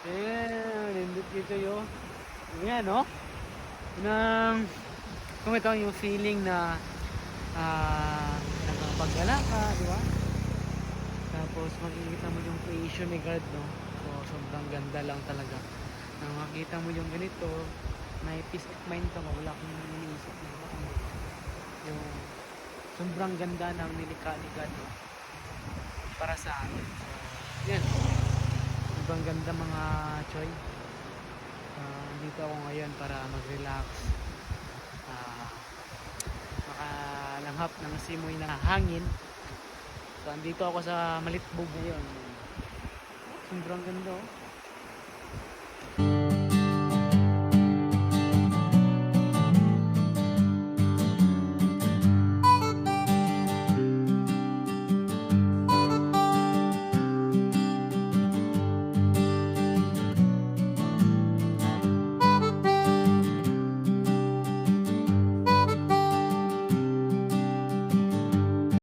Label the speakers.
Speaker 1: Ayan, nindot dito yun. Ayan, no? Nang, kung ito yung feeling na nakapagala ka, di ba? Tapos makikita mo yung creation ni God, no? So, sobrang ganda lang talaga. Nang makita mo yung ganito, may peace of mind ka, wala kang iniisip na ba? Yung sobrang ganda ng nilikha ni God, no? Para sa atin. So, yan. Sobrang ganda mga choy. Dito ako ngayon para mag-relax. Ah, makalanghap ng simoy na hangin. So, andito ako sa Malitbog ngayon. Sobrang ganda, oh.